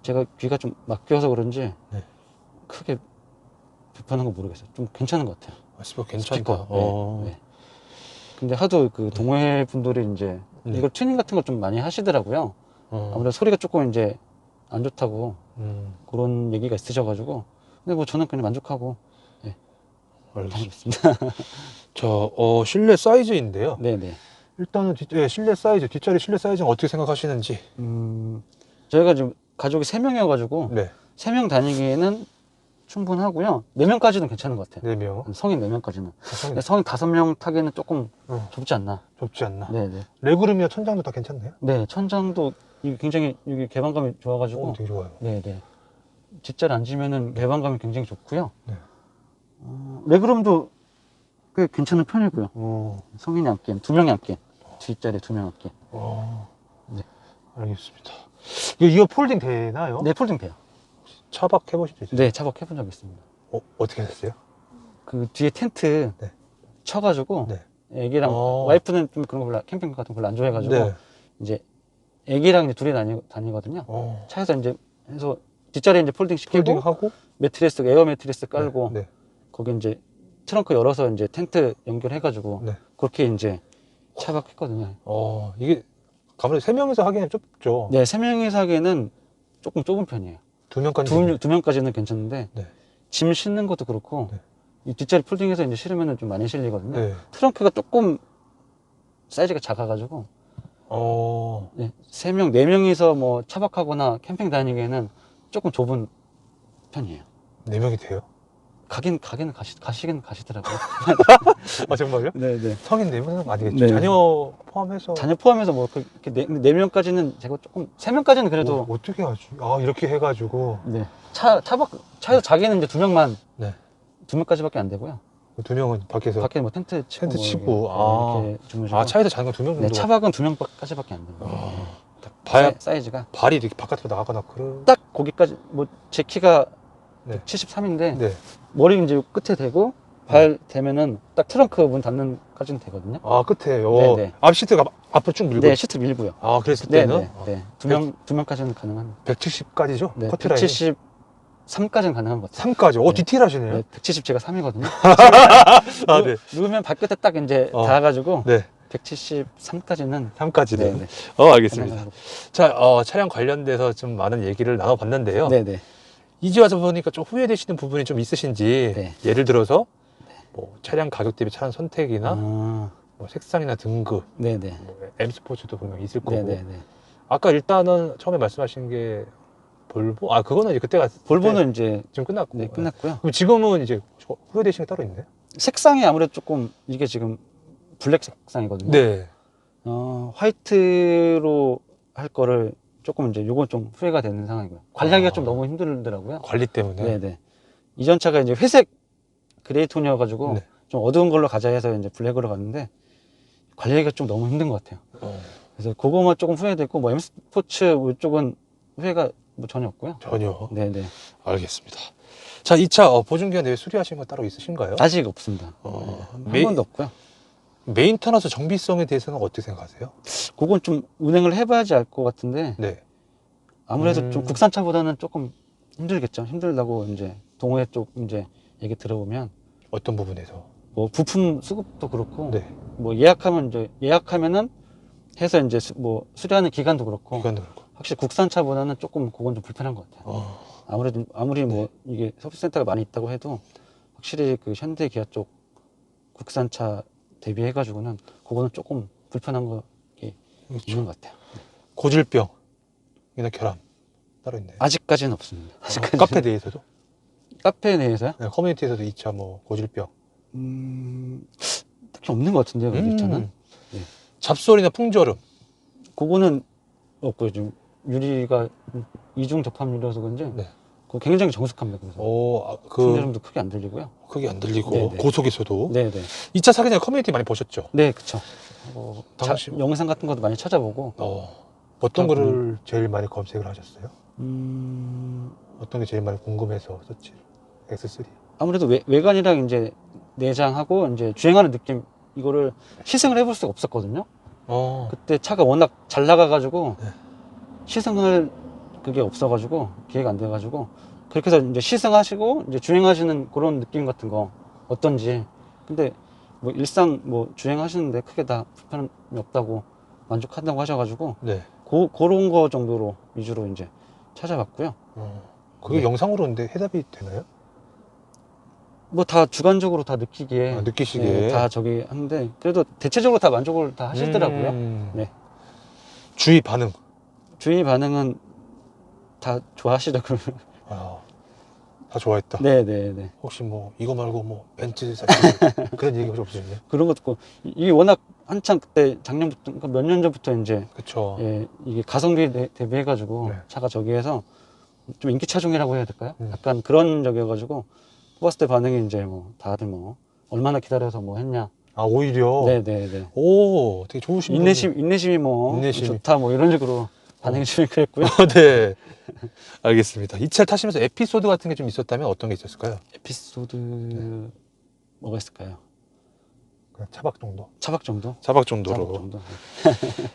S1: 제가 귀가 좀 막혀서 그런지
S2: 네.
S1: 크게 불편한 거 모르겠어요. 좀 괜찮은 것 같아요.
S2: 스피커 괜찮다.
S1: 스피커. 네, 네. 근데 하도 그 동호회 분들이 이제
S2: 네.
S1: 이거 튜닝 같은 거 좀 많이 하시더라고요. 아무래도 소리가 조금 이제 안 좋다고 그런 얘기가 있으셔가지고. 근데 뭐 저는 그냥 만족하고 다니겠습니다.
S2: 실내 사이즈인데요.
S1: 네네.
S2: 일단은 실내 사이즈, 뒷자리 실내 사이즈는 어떻게 생각하시는지.
S1: 저희가 지금 가족이 3명이어가지고
S2: 네.
S1: 3명 다니기에는 충분하고요. 4명까지는 괜찮은 것 같아요.
S2: 4명.
S1: 성인 4명까지는. 근데 성인 5명 타기에는 조금 좁지 않나.
S2: 좁지 않나.
S1: 네네.
S2: 레그룸이나 천장도 다 괜찮나요?
S1: 네, 천장도 굉장히 여기 개방감이 좋아가지고.
S2: 되게 좋아요.
S1: 네네. 뒷자리 앉으면은 개방감이 굉장히 좋고요.
S2: 네.
S1: 레그룸도 꽤 괜찮은 편이고요. 성인이 앉기엔, 2명이 앉기엔. 뒷자리에 2명 앉기엔. 네.
S2: 알겠습니다. 이거 폴딩 되나요?
S1: 네, 폴딩 돼요.
S2: 차박 해보신 적 있어요?
S1: 네, 차박 해본 적 있습니다.
S2: 어떻게 하셨어요?
S1: 그 뒤에 텐트
S2: 네.
S1: 쳐가지고,
S2: 네.
S1: 애기랑, 와이프는 좀 그런 거 캠핑 같은 거 별로 안 좋아해가지고,
S2: 네.
S1: 이제 애기랑 이제 둘이 다니거든요. 차에서 이제 해서 뒷자리에 이제 폴딩 시키고,
S2: 폴딩하고,
S1: 매트리스, 에어 매트리스 깔고,
S2: 네.
S1: 거기 이제 트렁크 열어서 이제 텐트 연결해가지고,
S2: 네.
S1: 그렇게 이제 차박했거든요.
S2: 이게 아무래도 3명이서 하기에는 좁죠.
S1: 네, 3명이서 하기에는 조금 좁은 편이에요.
S2: 2명까지.
S1: 2명까지는 괜찮은데,
S2: 네.
S1: 짐 싣는 것도 그렇고,
S2: 네.
S1: 이 뒷자리 폴딩해서 이제 실으면은 좀 많이 실리거든요.
S2: 네.
S1: 트렁크가 조금 사이즈가 작아가지고, 네, 3명, 4명이서 뭐 차박하거나 캠핑 다니기에는 조금 좁은 편이에요.
S2: 4명이 돼요?
S1: 가시긴 가시더라고요.
S2: 정말요?
S1: 네네.
S2: 성인 4명은 아니겠죠?
S1: 네.
S2: 자녀 포함해서.
S1: 자녀 포함해서 뭐, 그렇게 4명까지는 제가 조금, 3명까지는 그래도.
S2: 어떻게 하지? 이렇게 해가지고.
S1: 네. 차에서 자기는 이제 2명만.
S2: 네.
S1: 2명까지밖에 안 되고요.
S2: 2명은 밖에서.
S1: 밖에 뭐 텐트 치고.
S2: 치고.
S1: 이렇게 주무시고.
S2: 차에서 자는 건 2명 정도.
S1: 네, 차박은 2명까지밖에 안 됩니다. 사이즈가.
S2: 발이 이렇게 바깥으로 나가거나
S1: 딱 거기까지, 뭐, 제 키가
S2: 네.
S1: 73인데,
S2: 네.
S1: 머리 이제 끝에 대고, 발 대면은 딱 트렁크 문 닫는 까지는 되거든요.
S2: 끝에요.
S1: 네네.
S2: 앞 시트가 앞으로 쭉 밀고.
S1: 네, 시트 밀고요.
S2: 그랬을 때는?
S1: 네. 2명까지는 가능한.
S2: 170까지죠?
S1: 네,
S2: 커트라인.
S1: 173까지는 가능한 것 같아요.
S2: 3까지.
S1: 네.
S2: 디테일하시네요.
S1: 네, 170 제가 3이거든요.
S2: 네.
S1: 누우면 발끝에 딱 이제 닿아가지고,
S2: 네.
S1: 173까지는.
S2: 3까지는.
S1: 네.
S2: 알겠습니다. 자, 차량 관련돼서 좀 많은 얘기를 나눠봤는데요.
S1: 네네.
S2: 이제 와서 보니까 좀 후회되시는 부분이 좀 있으신지,
S1: 네.
S2: 예를 들어서 뭐 차량 가격 대비 차량 선택이나
S1: 뭐
S2: 색상이나 등급,
S1: 네네.
S2: M 스포츠도 분명 있을 거고.
S1: 네네네.
S2: 아까 일단은 처음에 말씀하신 게 볼보? 그거는 이제 그때가
S1: 볼보는 이제
S2: 지금 끝났고.
S1: 네, 끝났고요.
S2: 그럼 지금은 이제 후회되시는 게 따로 있나요?
S1: 색상이 아무래도 조금 이게 지금 블랙 색상이거든요.
S2: 네.
S1: 화이트로 할 거를 조금 이제 요건 좀 후회가 되는 상황이고요. 관리하기가 좀 너무 힘들더라고요.
S2: 관리 때문에.
S1: 네네. 이전 차가 이제 회색 그레이 톤이어가지고
S2: 네.
S1: 좀 어두운 걸로 가자 해서 이제 블랙으로 갔는데 관리하기가 좀 너무 힘든 것 같아요. 그래서 그거만 조금 후회됐고, 뭐 M 스포츠 이쪽은 후회가 뭐 전혀 없고요.
S2: 전혀.
S1: 네네.
S2: 알겠습니다. 자, 이 차 보증기간 내에 수리하신 거 따로 있으신가요?
S1: 아직 없습니다. 한 번도 없고요.
S2: 메인터너스 정비성에 대해서는 어떻게 생각하세요?
S1: 그건 좀 운행을 해봐야지 알 것 같은데,
S2: 네.
S1: 아무래도 좀 국산차보다는 조금 힘들겠죠. 힘들다고 이제 동호회 쪽 이제 얘기 들어보면
S2: 어떤 부분에서?
S1: 뭐 부품 수급도 그렇고
S2: 네.
S1: 뭐 예약하면은 해서 이제 뭐 수리하는 기간도 그렇고
S2: 기간도 그렇고.
S1: 확실히 국산차보다는 조금 그건 좀 불편한 것 같아요. 아무래도 아무리 뭐 이게 서비스센터가 많이 있다고 해도 확실히 그 현대 기아 쪽 국산차 대비해 가지고는 그거는 조금 불편한 거
S2: 그렇죠.
S1: 있는 것 같아요.
S2: 고질병이나 결함 따로 있나요?
S1: 아직까지는 없습니다. 아직까지는.
S2: 카페 내에서도?
S1: 카페 내에서요?
S2: 네, 커뮤니티에서도 2차 뭐 고질병.
S1: 특히 없는 것 같은데요, 이 차는. 네.
S2: 잡소리나 풍절음.
S1: 그거는 없고요. 지금 유리가 이중 접합유리라서 그런지
S2: 네.
S1: 그거 굉장히 정숙합니다. 그래서 풍절음도 크게 안 들리고요.
S2: 크게 안 들리고
S1: 네네.
S2: 고속에서도.
S1: 네네.
S2: 2차 사기 전에 커뮤니티 많이 보셨죠?
S1: 네, 그쵸.
S2: 당시
S1: 영상 같은 것도 많이 찾아보고.
S2: 어떤 거를 제일 많이 검색을 하셨어요? 어떤 게 제일 많이 궁금해서 썼지? X3.
S1: 아무래도 외관이랑 이제 내장하고 이제 주행하는 느낌 이거를 시승을 해볼 수가 없었거든요. 그때 차가 워낙 잘 나가가지고
S2: 네.
S1: 시승할 그게 없어가지고 기회가 안 돼가지고 그렇게 해서 이제 시승하시고 이제 주행하시는 그런 느낌 같은 거 어떤지. 근데 뭐 일상 뭐 주행하시는데 크게 다 불편함이 없다고 만족한다고 하셔가지고
S2: 네.
S1: 그런 거 정도로 위주로 이제 찾아봤고요.
S2: 그게
S1: 네.
S2: 영상으로 근데 해답이 되나요?
S1: 뭐 다 주관적으로 다 느끼기에
S2: 느끼시기에
S1: 네, 다 저기 하는데 그래도 대체적으로 다 만족을 다 하시더라고요. 네.
S2: 주위 반응.
S1: 주위 반응은 다 좋아하시더라고요.
S2: 다 좋아했다.
S1: 네네네.
S2: 혹시 뭐 이거 말고 뭐 벤츠 사실 그런 얘기 혹시 없으셨나요?
S1: 그런 것도 있고 이게 워낙 한창 그때 작년부터 몇 년 전부터 이제
S2: 그쵸.
S1: 예, 이게 가성비 대비해가지고
S2: 네.
S1: 차가 저기에서 좀 인기 차종이라고 해야 될까요? 약간 그런 적이어가지고 뽑았을 때 반응이 이제 뭐 다들 뭐 얼마나 기다려서 뭐 했냐.
S2: 오히려.
S1: 네네네.
S2: 오, 되게 좋으신
S1: 인내심이 뭐 좋다 뭐 이런 식으로 반응이 좀 그랬고요.
S2: 네. 알겠습니다. 이 차 타시면서 에피소드 같은 게 좀 있었다면 어떤 게 있었을까요?
S1: 에피소드 뭐가 있을까요?
S2: 그냥 차박 정도.
S1: 차박 정도?
S2: 차박 정도로.
S1: 차박 정도.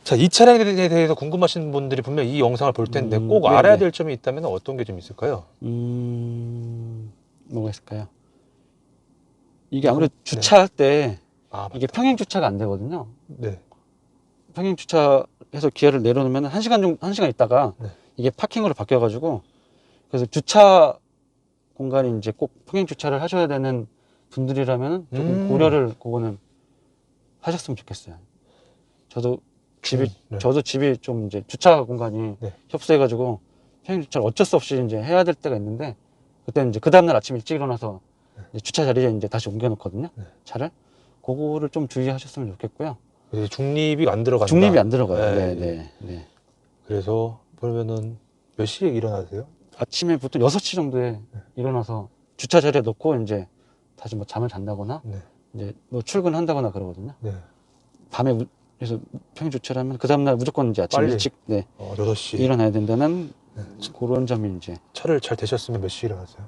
S2: 자, 이 차량에 대해서 궁금하신 분들이 분명 이 영상을 볼 텐데 꼭 알아야 될 점이 있다면 어떤 게 좀 있을까요?
S1: 뭐가 있을까요? 이게 아무래도 주차할 때 이게 평행 주차가 안 되거든요.
S2: 네.
S1: 평행 주차해서 기아를 내려놓으면 한 시간 있다가 이게 파킹으로 바뀌어가지고 그래서 주차 공간이 이제 꼭 평행 주차를 하셔야 되는 분들이라면 조금 고려를 그거는 하셨으면 좋겠어요. 저도 집이 좀 이제 주차 공간이 협소해가지고 평행 주차를 어쩔 수 없이 이제 해야 될 때가 있는데 그때는 이제 그 다음날 아침 일찍 일어나서 이제 주차 자리에 이제 다시 옮겨놓거든요. 차를. 그거를 좀 주의하셨으면 좋겠고요.
S2: 중립이 안 들어간다.
S1: 중립이 안 들어가요. 네.
S2: 그래서 그러면은 몇 시에 일어나세요? 아침에
S1: 보통 6시 정도에 일어나서 주차 자리에 놓고 이제 다시 뭐 잠을 잔다거나 이제 뭐 출근한다거나 그러거든요. 밤에 그래서 평일 주차를 하면 그 다음날 무조건 이제 아침 일찍
S2: 6시
S1: 일어나야 된다는 그런 점이 이제.
S2: 차를 잘 대셨으면 몇 시에 일어나세요?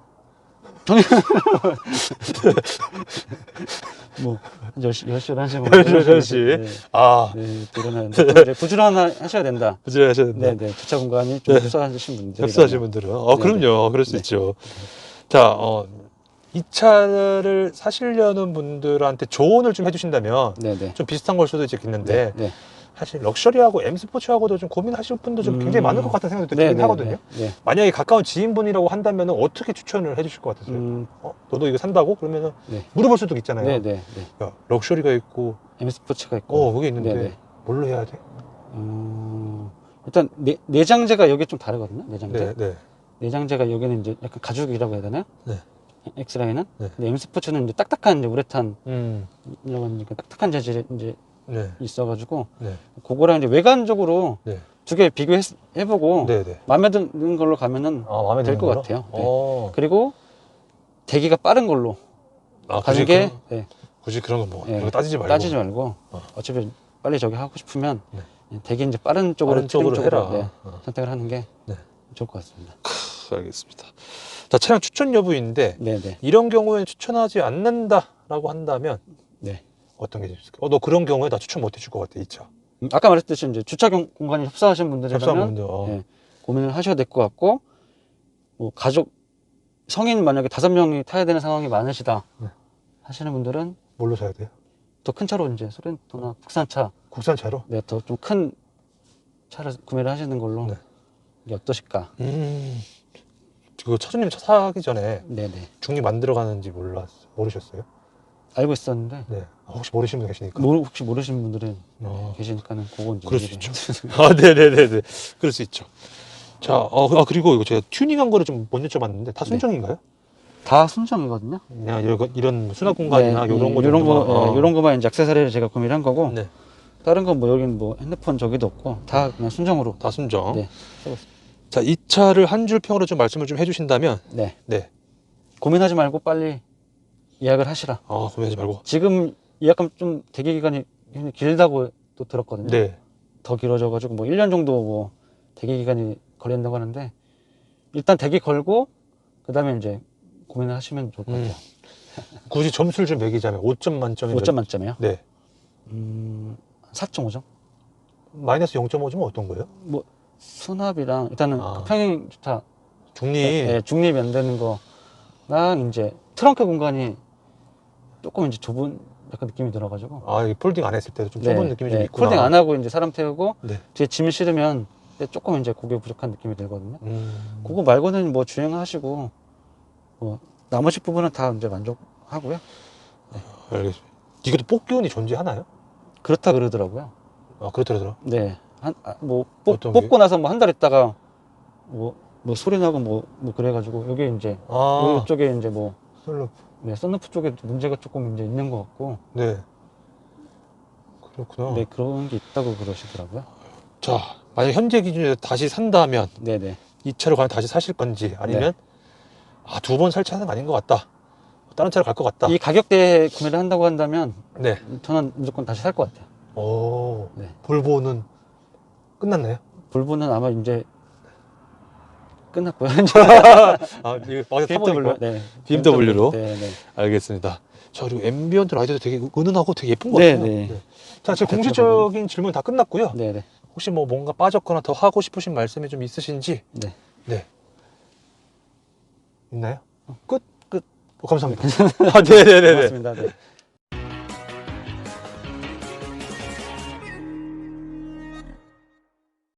S1: 뭐 10시, 11시 뭐
S2: 11시.
S1: 네, 일어나는데 이제 부지런하셔야 된다.
S2: 부지런하셔야 된다.
S1: 네, 주차 공간이 좀 협소하신 분들.
S2: 협소하신 분들은 그럼요. 그럴 수 있죠. 자, 이 차를 사시려는 분들한테 조언을 좀 해주신다면 좀 비슷한 걸 수도 있겠는데 사실 럭셔리하고 M 스포츠하고도 좀 고민하실 분도 좀 굉장히 많을 것 같은 생각도 들긴 하거든요. 만약에 가까운 지인분이라고 한다면 어떻게 추천을 해주실 것 같으세요? 너도 이거 산다고? 그러면은 물어볼 수도 있잖아요. 야, 럭셔리가 있고
S1: M 스포츠가 있고
S2: 그게 있는데 뭘로 해야 돼?
S1: 일단 내장재가 여기 좀 다르거든요. 내장재. 내장재가 여기는 이제 약간 가죽이라고 해야 되나요? 엑스라인은. 근데 M 스포츠는 이제 딱딱한 이제 우레탄 이런 딱딱한 재질이 이제 있어가지고 그거랑 이제 외관적으로 두 개 비교해보고 마음에 드는 걸로 가면은 될 것 같아요. 그리고 대기가 빠른 걸로 가는 게
S2: 굳이 그런 거 뭐 따지지
S1: 말고 어차피 빨리 저기 하고 싶으면 대기 이제 빠른 쪽으로
S2: 해라.
S1: 선택을 하는 게 좋을 것 같습니다.
S2: 알겠습니다. 자, 차량 추천 여부인데 이런 경우에는 추천하지 않는다라고 한다면 어떤 게 있을까요? 너 그런 경우에 나 추천 못 해줄 것 같아, 이 차.
S1: 아까 말했듯이 이제 주차 공간이 협소하신 분들이라면 고민을 하셔야 될 것 같고 뭐 가족 성인 만약에 5명이 타야 되는 상황이 많으시다 하시는 분들은
S2: 뭘로 사야 돼요?
S1: 더 큰 차로 이제 소렌토나 국산차.
S2: 국산차로?
S1: 네, 더 좀 큰 차를 구매를 하시는 걸로 이게 어떠실까?
S2: 그 차주님 차 사기 전에
S1: 네네.
S2: 중립 안 들어가는지 모르셨어요?
S1: 알고 있었는데
S2: 네. 혹시 모르시는 분 계시니까?
S1: 혹시 모르시는 분들은 계시니까는 그거 이제
S2: 그럴 수 있죠. 아, 네네네네. 그럴 수 있죠. 자, 그리고 이거 제가 튜닝한 거를 좀 못 여쭤봤는데 다 순정인가요?
S1: 다 순정이거든요.
S2: 그냥 이런 수납 공간이나 이런 거
S1: 이런
S2: 정도만.
S1: 거, 이런 거만 이제 액세서리를 제가 구매를 한 거고,
S2: 네.
S1: 다른 건 뭐 여긴 뭐 핸드폰 저기도 없고 다 그냥 순정으로.
S2: 다 순정.
S1: 네.
S2: 자, 이 차를 한 줄 평으로 좀 말씀을 좀 해주신다면.
S1: 네.
S2: 네.
S1: 고민하지 말고 빨리 예약을 하시라.
S2: 고민하지 말고.
S1: 지금 예약하면 좀 대기 기간이 굉장히 길다고 또 들었거든요.
S2: 네.
S1: 더 길어져가지고 뭐 1년 정도 뭐 대기 기간이 걸린다고 하는데, 일단 대기 걸고 그 다음에 이제 고민을 하시면 좋을 것 같아요.
S2: 굳이 점수를 좀 매기자면 5점 만점에
S1: 5점 만점이요?
S2: 네.
S1: 4.5점?
S2: 마이너스 0.5점은 어떤 거예요?
S1: 뭐 수납이랑 일단은 그 평행 주차
S2: 중립.
S1: 네, 중립이 안 되는 거랑 이제 트렁크 공간이 조금 이제 좁은 약간 느낌이 들어가지고.
S2: 이 폴딩 안 했을 때도 좀 좁은 느낌이 좀 있구나.
S1: 폴딩 안 하고 이제 사람 태우고
S2: 네.
S1: 뒤에 짐 실으면 조금 이제 고개 부족한 느낌이 들거든요. 그거 말고는 뭐 주행하시고 뭐 나머지 부분은 다 이제 만족하고요.
S2: 알겠습니다. 이것도 뽑기운이 존재하나요?
S1: 그렇다 그러더라고요.
S2: 그렇더라고요.
S1: 네. 뭐
S2: 어떤
S1: 뽑고 나서 뭐 한 달 있다가 뭐 소리 나고 뭐 그래가지고 여기 이제 이쪽에 이제 뭐
S2: 썬루프.
S1: 네, 썬루프 쪽에 문제가 조금 이제 있는 것 같고.
S2: 네. 그렇구나.
S1: 네, 그런 게 있다고 그러시더라고요.
S2: 자, 만약 현재 기준에서 다시 산다면
S1: 네네.
S2: 이 차를 과연 다시 사실 건지 아니면 2번 살 차는 아닌 것 같다. 다른 차로 갈 것 같다.
S1: 이 가격대에 구매를 한다고 한다면
S2: 네.
S1: 저는 무조건 다시 살 것 같아요. 네.
S2: 볼보는 끝났나요?
S1: 볼보는 아마 이제 끝났고요.
S2: 이거
S1: BMW. 네.
S2: BMW로.
S1: 네, 네.
S2: 알겠습니다. 자, 그리고 앰비언트 라이트도 되게 은은하고 되게 예쁜 것
S1: 네,
S2: 같아요.
S1: 네.
S2: 자, 제 공식적인 질문 다 끝났고요.
S1: 네, 네.
S2: 혹시 뭐 뭔가 빠졌거나 더 하고 싶으신 말씀이 좀 있으신지?
S1: 네.
S2: 네. 있나요?
S1: 끝.
S2: 감사합니다. 네네네.
S1: 고맙습니다. 네.